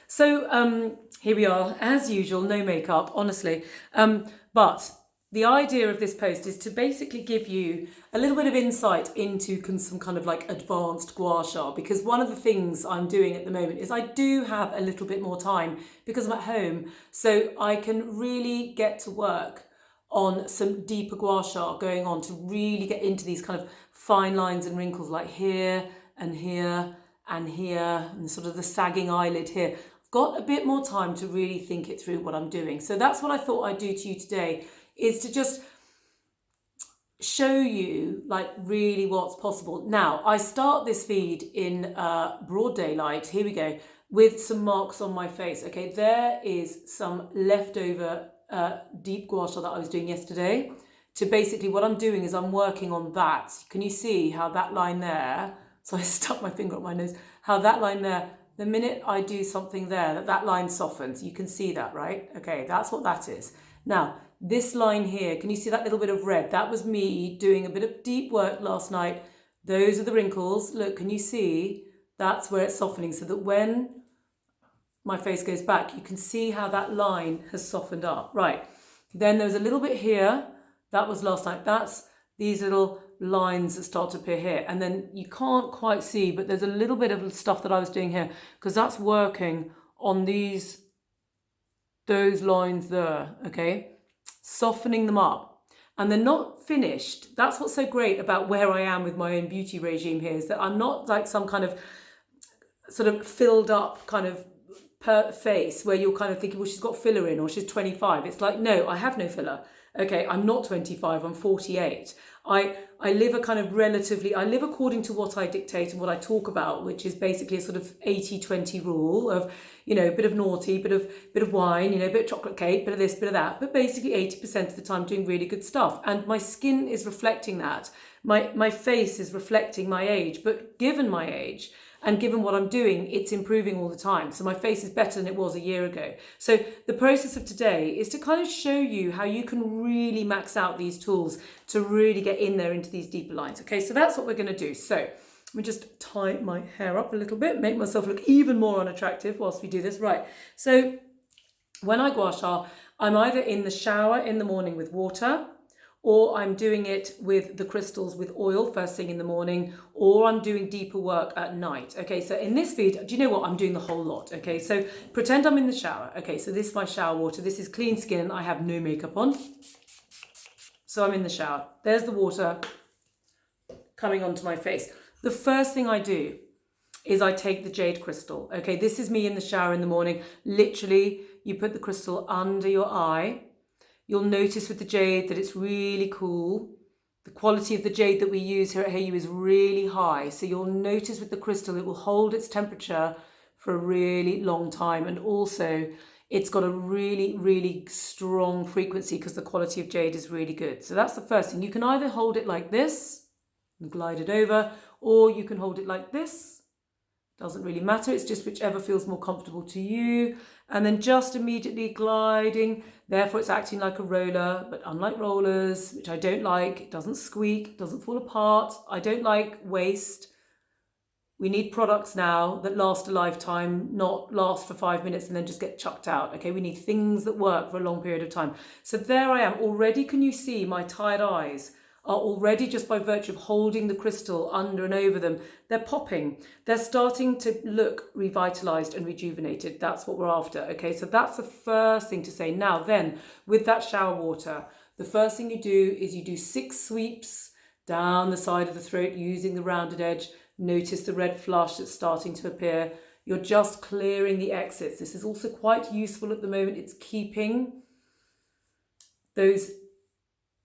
So here we are, as usual, no makeup, honestly. But the idea of this post is to basically give you a little bit of insight into some kind of like advanced Gua Sha, because one of the things I'm doing at the moment is I do have a little bit more time because I'm at home, so I can really get to work on some deeper Gua Sha going on to really get into these kind of fine lines and wrinkles like here and here and here and sort of the sagging eyelid here. I've got a bit more time to really think it through what I'm doing. So that's what I thought I'd do to you today, is to just show you like really what's possible. Now, I start this feed in broad daylight, here we go, with some marks on my face. Okay, there is some leftover deep Gua Sha that I was doing yesterday. To basically what I'm doing is I'm working on that. Can you see how that line there, so I stuck my finger up my nose, how that line there, the minute I do something there, that line softens. You can see that, right? Okay, that's what that is. Now, this line here, can you see that little bit of red? That was me doing a bit of deep work last night. Those are the wrinkles. Look, can you see? That's where it's softening, so that when my face goes back, you can see how that line has softened up. Right, then there's a little bit here. That was last night. That's these little lines that start to appear here. And then you can't quite see, but there's a little bit of stuff that I was doing here, because that's working on those lines there, okay? Softening them up. And they're not finished. That's what's so great about where I am with my own beauty regime here, is that I'm not like some kind of sort of filled up kind of face where you're kind of thinking, well, she's got filler in, or she's 25. It's like, no, I have no filler. Okay, I'm not 25, I'm 48. I live a kind of I live according to what I dictate and what I talk about, which is basically a sort of 80-20 rule of, you know, a bit of naughty, bit of wine, you know, a bit of chocolate cake, bit of this, bit of that, but basically 80% of the time doing really good stuff. And my skin is reflecting that. My face is reflecting my age, but given my age, and given what I'm doing, it's improving all the time. So my face is better than it was a year ago. So the process of today is to kind of show you how you can really max out these tools to really get in there into these deeper lines. Okay, so that's what we're going to do. So let me just tie my hair up a little bit, make myself look even more unattractive whilst we do this. Right, so when I Gua Sha, I'm either in the shower in the morning with water, or I'm doing it with the crystals with oil first thing in the morning, or I'm doing deeper work at night. Okay, so in this feed, do you know what? I'm doing the whole lot. Okay, so pretend I'm in the shower. Okay, so this is my shower water. This is clean skin. I have no makeup on. So I'm in the shower. There's the water coming onto my face. The first thing I do is I take the jade crystal. Okay, this is me in the shower in the morning. Literally, you put the crystal under your eye. You'll notice with the jade that it's really cool. The quality of the jade that we use here at Hey You is really high. So you'll notice with the crystal, it will hold its temperature for a really long time. And also it's got a really, really strong frequency because the quality of jade is really good. So that's the first thing. You can either hold it like this and glide it over, or you can hold it like this. Doesn't really matter. It's just whichever feels more comfortable to you. And then just immediately gliding. Therefore, it's acting like a roller, but unlike rollers, which I don't like, it doesn't squeak, it doesn't fall apart. I don't like waste. We need products now that last a lifetime, not last for 5 minutes and then just get chucked out. Okay, we need things that work for a long period of time. So there I am. Already, can you see my tired eyes are already, just by virtue of holding the crystal under and over them, they're popping. They're starting to look revitalized and rejuvenated. That's what we're after. Okay, so that's the first thing to say. Now then, with that shower water, the first thing you do is you do 6 sweeps down the side of the throat using the rounded edge. Notice the red flush that's starting to appear. You're just clearing the exits. This is also quite useful at the moment. It's keeping those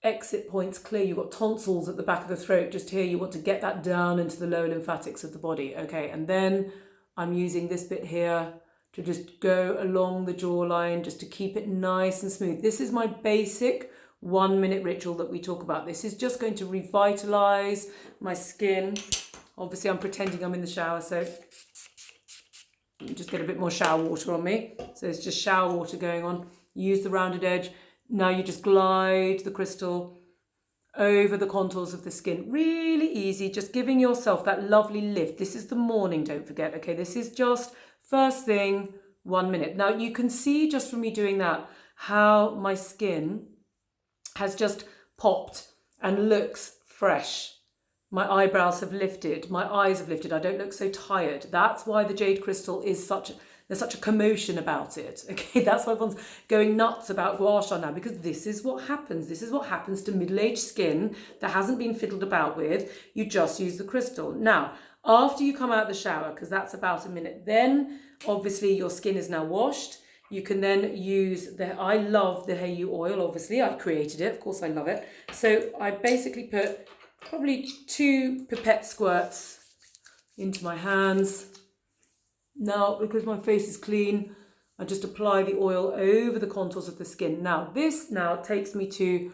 exit points clear. You've got tonsils at the back of the throat just here. You want to get that down into the lower lymphatics of the body. Okay, and then I'm using this bit here to just go along the jawline just to keep it nice and smooth. This is my basic 1-minute ritual that we talk about. This is just going to revitalize my skin. Obviously, I'm pretending I'm in the shower, so just get a bit more shower water on me. So it's just shower water going on. Use the rounded edge. Now you just glide the crystal over the contours of the skin. Really easy, just giving yourself that lovely lift. This is the morning, don't forget. Okay, this is just first thing, 1 minute. Now you can see just from me doing that how my skin has just popped and looks fresh. My eyebrows have lifted, my eyes have lifted, I don't look so tired. That's why the jade crystal is there's such a commotion about it. Okay, that's why everyone's going nuts about Gua Sha now, because this is what happens. This is what happens to middle-aged skin that hasn't been fiddled about with. You just use the crystal. Now, after you come out of the shower, because that's about a minute, then obviously your skin is now washed. You can then use I love the Heiyu oil, obviously. I created it, of course I love it. So I basically put probably 2 pipette squirts into my hands. Now, because my face is clean, I just apply the oil over the contours of the skin. Now, this now takes me to,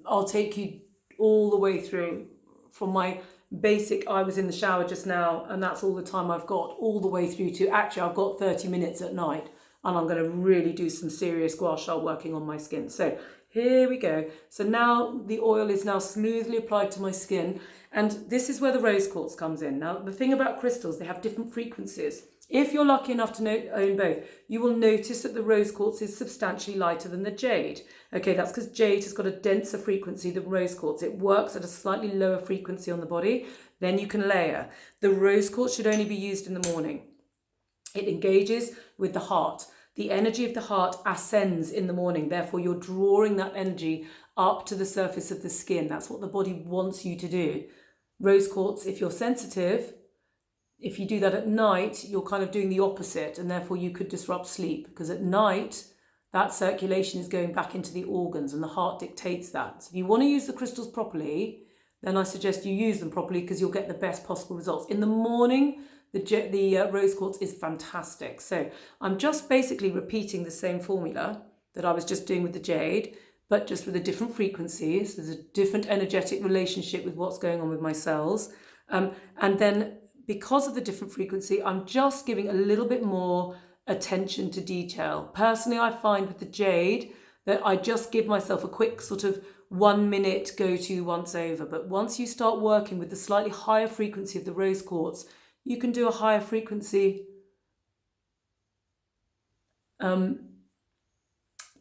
I'll take you all the way through from my basic, I was in the shower just now, and that's all the time I've got, all the way through to, actually, I've got 30 minutes at night, and I'm going to really do some serious gua sha working on my skin. So here we go. So now the oil is now smoothly applied to my skin, and this is where the rose quartz comes in. Now, the thing about crystals, they have different frequencies. If you're lucky enough to own both, you will notice that the rose quartz is substantially lighter than the jade. Okay, that's because jade has got a denser frequency than rose quartz. It works at a slightly lower frequency on the body. Then you can layer. The rose quartz should only be used in the morning. It engages with the heart. The energy of the heart ascends in the morning. Therefore, you're drawing that energy up to the surface of the skin. That's what the body wants you to do. Rose quartz, if you're sensitive, if you do that at night, you're kind of doing the opposite, and therefore you could disrupt sleep, because at night that circulation is going back into the organs and the heart dictates that. So if you want to use the crystals properly, then I suggest you use them properly, because you'll get the best possible results. In the morning, the rose quartz is fantastic. So I'm just basically repeating the same formula that I was just doing with the jade, but just with a different frequency. So there's a different energetic relationship with what's going on with my cells. And then because of the different frequency, I'm just giving a little bit more attention to detail. Personally, I find with the jade that I just give myself a quick sort of 1 minute go-to once over. But once you start working with the slightly higher frequency of the rose quartz, you can do a higher frequency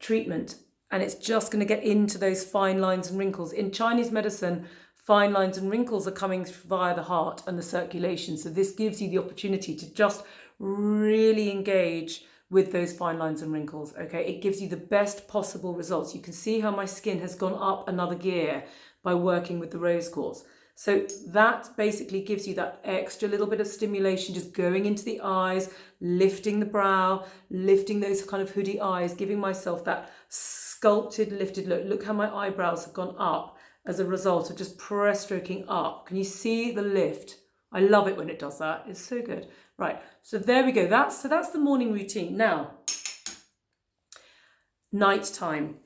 treatment. And it's just going to get into those fine lines and wrinkles. In Chinese medicine, fine lines and wrinkles are coming via the heart and the circulation. So this gives you the opportunity to just really engage with those fine lines and wrinkles. Okay, it gives you the best possible results. You can see how my skin has gone up another gear by working with the rose quartz. So that basically gives you that extra little bit of stimulation, just going into the eyes, lifting the brow, lifting those kind of hoodie eyes, giving myself that sculpted, lifted look. Look how my eyebrows have gone up as a result of just press stroking up. Can you see the lift? I love it when it does that. It's so good. Right, so there we go. That's the morning routine. Now, night time.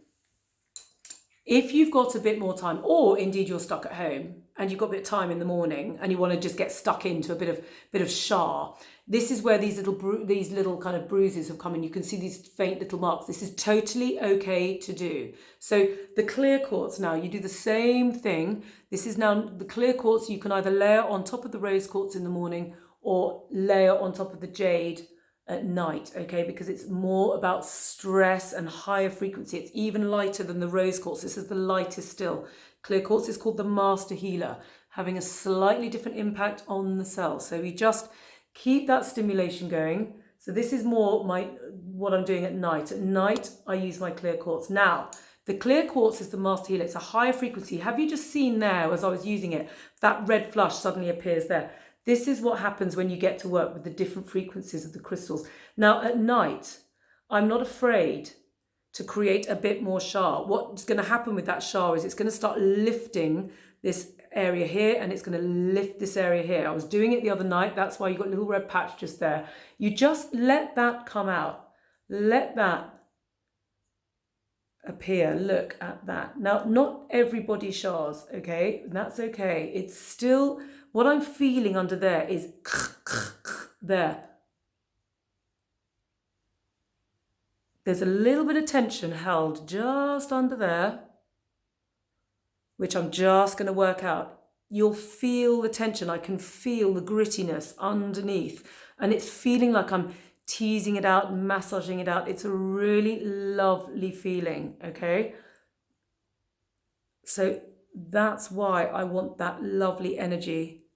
If you've got a bit more time, or indeed you're stuck at home and you've got a bit of time in the morning and you want to just get stuck into a bit of sha, this is where these little kind of bruises have come in. You can see these faint little marks. This is totally okay to do. So the clear quartz now, you do the same thing. This is now the clear quartz. You can either layer on top of the rose quartz in the morning or layer on top of the jade at night, okay, because it's more about stress and higher frequency. It's even lighter than the rose quartz. This is the lightest still. Clear quartz is called the master healer, having a slightly different impact on the cell. So we just keep that stimulation going. So this is more what I'm doing at night. At night, I use my clear quartz. Now, the clear quartz is the master healer. It's a higher frequency. Have you just seen there, as I was using it, that red flush suddenly appears there? This is what happens when you get to work with the different frequencies of the crystals. Now, at night, I'm not afraid to create a bit more sha. What's going to happen with that sha is it's going to start lifting this area here, and it's going to lift this area here. I was doing it the other night. That's why you got a little red patch just there. You just let that come out. Let that appear. Look at that. Now, not everybody shas, okay? That's okay. It's still, what I'm feeling under there is there. There's a little bit of tension held just under there, which I'm just going to work out. You'll feel the tension. I can feel the grittiness underneath, and it's feeling like I'm teasing it out, massaging it out. It's a really lovely feeling, okay? So that's why I want that lovely energy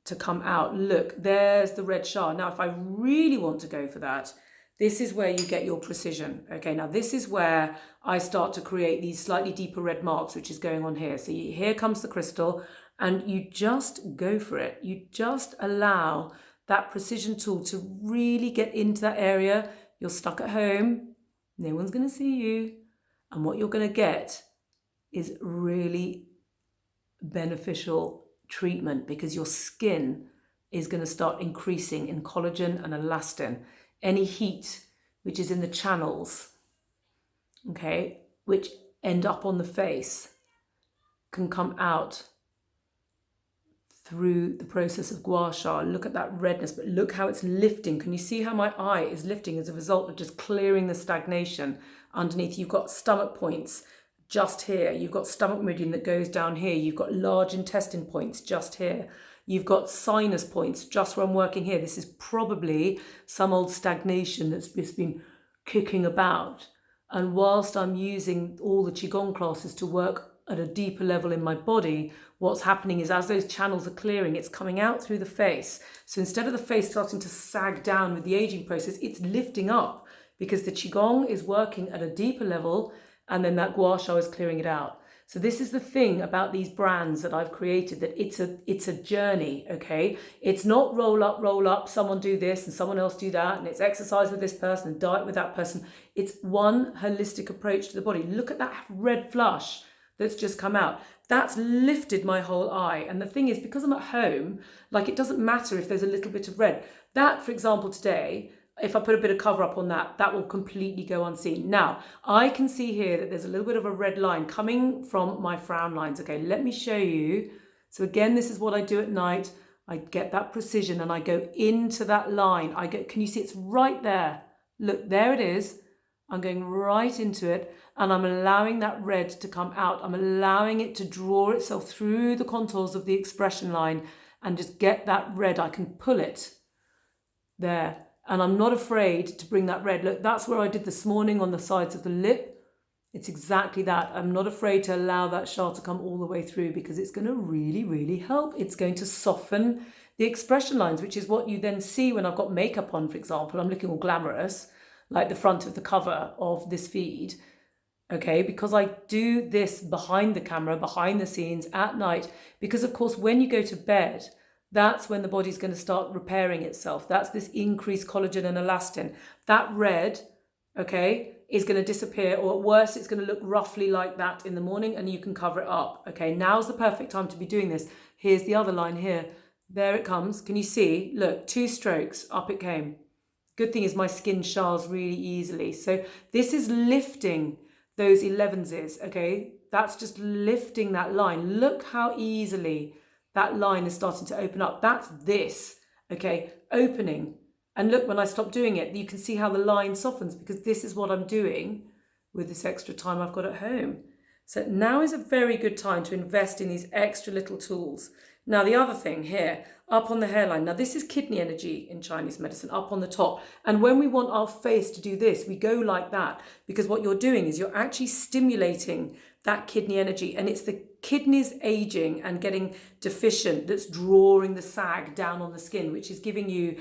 to come out. Look, there's the red Sha. Now, if I really want to go for that, this is where you get your precision. Okay, now this is where I start to create these slightly deeper red marks, which is going on here. So here comes the crystal, and you just go for it. You just allow that precision tool to really get into that area. You're stuck at home, no one's going to see you. And what you're going to get is really beneficial treatment, because your skin is going to start increasing in collagen and elastin. Any heat which is in the channels, okay, which end up on the face, can come out through the process of Gua Sha. Look at that redness, but look how it's lifting. Can you see how my eye is lifting as a result of just clearing the stagnation underneath? You've got stomach points just here. You've got stomach meridian that goes down here. You've got large intestine points just here. You've got sinus points just where I'm working here. This is probably some old stagnation that's just been kicking about. And whilst I'm using all the Qigong classes to work at a deeper level in my body, what's happening is as those channels are clearing, it's coming out through the face. So instead of the face starting to sag down with the aging process, it's lifting up, because the Qigong is working at a deeper level, and then that Gua Sha is clearing it out. So this is the thing about these brands that I've created, that it's a journey, okay? It's not roll up, someone do this and someone else do that, and it's exercise with this person and diet with that person. It's one holistic approach to the body. Look at that red flush that's just come out. That's lifted my whole eye. And the thing is, because I'm at home, like, it doesn't matter if there's a little bit of red. That, for example, today, if I put a bit of cover up on that, that will completely go unseen. Now, I can see here that there's a little bit of a red line coming from my frown lines. Okay, let me show you. So again, this is what I do at night. I get that precision and I go into that line. Can you see it's right there? Look, there it is. I'm going right into it, and I'm allowing that red to come out. I'm allowing it to draw itself through the contours of the expression line and just get that red. I can pull it there. And I'm not afraid to bring that red. Look, that's where I did this morning on the sides of the lip. It's exactly that. I'm not afraid to allow that Sha to come all the way through, because it's going to really, really help. It's going to soften the expression lines, which is what you then see when I've got makeup on, for example. I'm looking all glamorous, like the front of the cover of this feed. Okay, because I do this behind the camera, behind the scenes at night, because of course, when you go to bed, that's when the body's going to start repairing itself. That's this increased collagen and elastin. That red, okay, is going to disappear, or at worst, it's going to look roughly like that in the morning, and you can cover it up. Okay, now's the perfect time to be doing this. Here's the other line here. There it comes. Can you see? Look, 2 strokes, up it came. Good thing is my skin shars really easily. So this is lifting those 11s, okay? That's just lifting that line. Look how easily that line is starting to open up. That's this, okay, opening. And look, when I stop doing it, you can see how the line softens, because this is what I'm doing with this extra time I've got at home. So now is a very good time to invest in these extra little tools. Now, the other thing here, up on the hairline, now this is kidney energy in Chinese medicine, up on the top. And when we want our face to do this, we go like that, because what you're doing is you're actually stimulating that kidney energy, and it's the kidneys aging and getting deficient that's drawing the sag down on the skin, which is giving you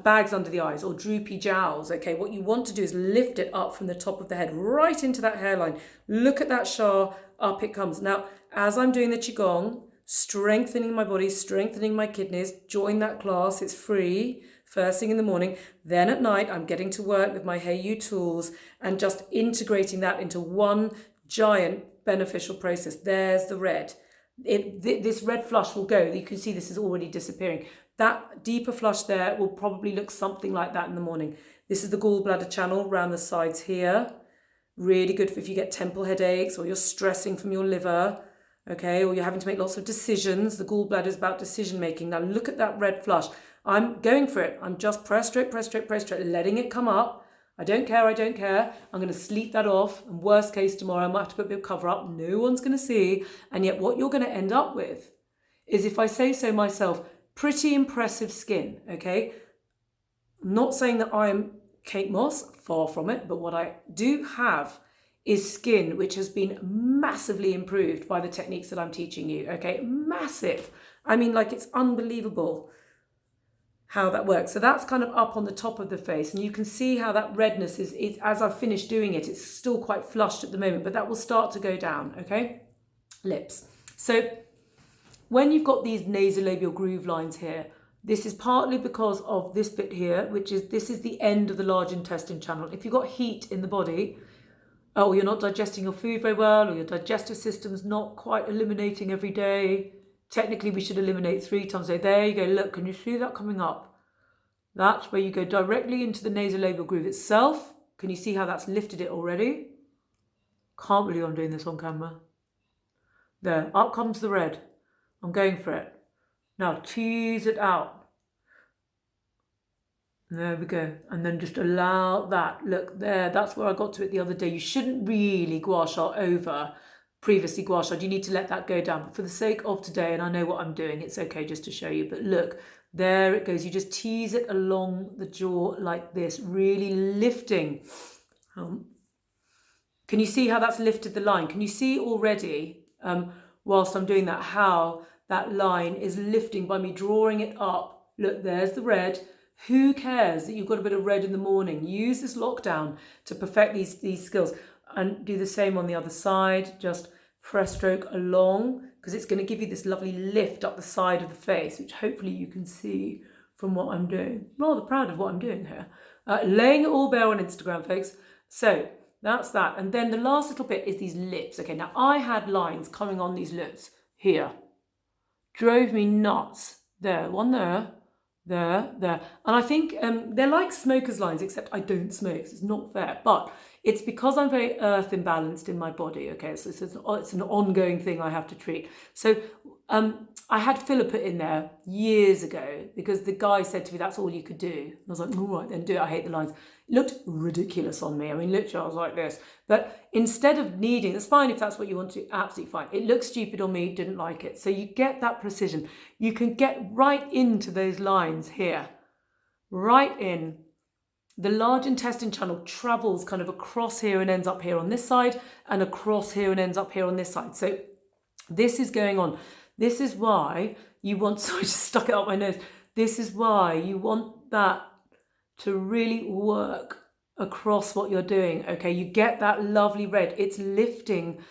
bags under the eyes or droopy jowls. Okay, what you want to do is lift it up from the top of the head right into that hairline. Look at that Sha, up it comes. Now, as I'm doing the Qigong, strengthening my body, strengthening my kidneys, join that class, it's free, first thing in the morning. Then at night, I'm getting to work with my Hey You tools and just integrating that into one giant beneficial process. There's the red. This red flush will go. You can see this is already disappearing. That deeper flush there will probably look something like that in the morning. This is the gallbladder channel around the sides here. Really good for if you get temple headaches or you're stressing from your liver, okay, or you're having to make lots of decisions. The gallbladder is about decision making. Now look at that red flush. I'm going for it. I'm just press straight, letting it come up. I don't care. I'm going to sleep that off. And worst case tomorrow, I might have to put a bit of cover up. No one's going to see. And yet what you're going to end up with is, if I say so myself, pretty impressive skin, okay? I'm not saying that I'm Kate Moss, far from it, but what I do have is skin which has been massively improved by the techniques that I'm teaching you, okay? Massive. I mean, like, it's unbelievable how that works. So that's kind of up on the top of the face, and you can see how that redness is as I've finished doing it, it's still quite flushed at the moment, but that will start to go down, okay? Lips. So when you've got these nasolabial groove lines here, this is partly because of this bit here, this is the end of the large intestine channel. If you've got heat in the body, or you're not digesting your food very well, or your digestive system's not quite eliminating every day, technically we should eliminate 3 times a day. There you go, look, can you see that coming up? That's where you go directly into the nasolabial groove itself. Can you see how that's lifted it already? Can't believe I'm doing this on camera. There, up comes the red. I'm going for it. Now tease it out. There we go. And then just allow that. Look there, that's where I got to it the other day. You shouldn't really gua sha over previously gua sha. You need to let that go down. But for the sake of today, and I know what I'm doing, it's okay just to show you. But look, there it goes. You just tease it along the jaw like this, really lifting. Can you see how that's lifted the line? Can you see already, whilst I'm doing that, how that line is lifting by me drawing it up? Look, there's the red. Who cares that you've got a bit of red in the morning? Use this lockdown to perfect these skills, and do the same on the other side. Just press stroke along, because it's going to give you this lovely lift up the side of the face, which hopefully you can see from what I'm doing. Rather proud of what I'm doing here. Laying it all bare on Instagram, folks. So that's that. And then the last little bit is these lips. Okay, now I had lines coming on these lips here. Drove me nuts. There, one there. There. And I think they're like smoker's lines, except I don't smoke, so it's not fair. But it's because I'm very earth imbalanced in my body, okay? So it's an ongoing thing I have to treat. So I had filler put in there years ago because the guy said to me, that's all you could do. And I was like, all right, then do it. I hate the lines. It looked ridiculous on me. I mean, literally, I was like this. But instead of needing, it's fine if that's what you want to, absolutely fine. It looked stupid on me, didn't like it. So you get that precision. You can get right into those lines here, right in. The large intestine channel travels kind of across here and ends up here on this side, and across here and ends up here on this side. So this is going on. This is why you want, so I just stuck it up my nose. This is why you want that to really work across what you're doing, okay? You get that lovely red. It's lifting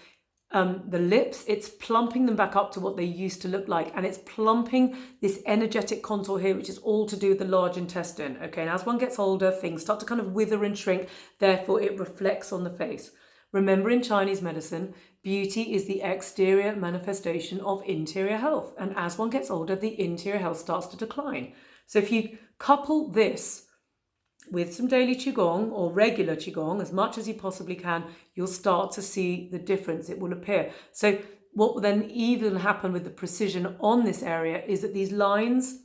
the lips, it's plumping them back up to what they used to look like, and it's plumping this energetic contour here, which is all to do with the large intestine, okay? And as one gets older, things start to kind of wither and shrink, therefore it reflects on the face. Remember, in Chinese medicine, beauty is the exterior manifestation of interior health, and as one gets older, the interior health starts to decline. So if you couple this with some daily Qigong or regular Qigong, as much as you possibly can, you'll start to see the difference. It will appear. So what will then even happen with the precision on this area is that these lines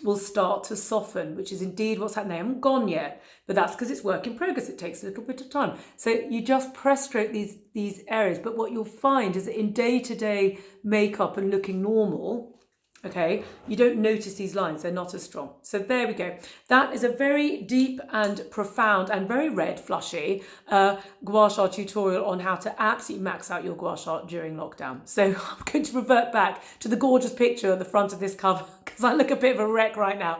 will start to soften, which is indeed what's happening. They haven't gone yet, but that's because it's work in progress. It takes a little bit of time. So you just press stroke these areas. But what you'll find is that in day-to-day makeup and looking normal, okay, you don't notice these lines, they're not as strong. So there we go. That is a very deep and profound and very red flushy Gua Sha tutorial on how to absolutely max out your Gua Sha during lockdown. So I'm going to revert back to the gorgeous picture at the front of this cover because I look a bit of a wreck right now.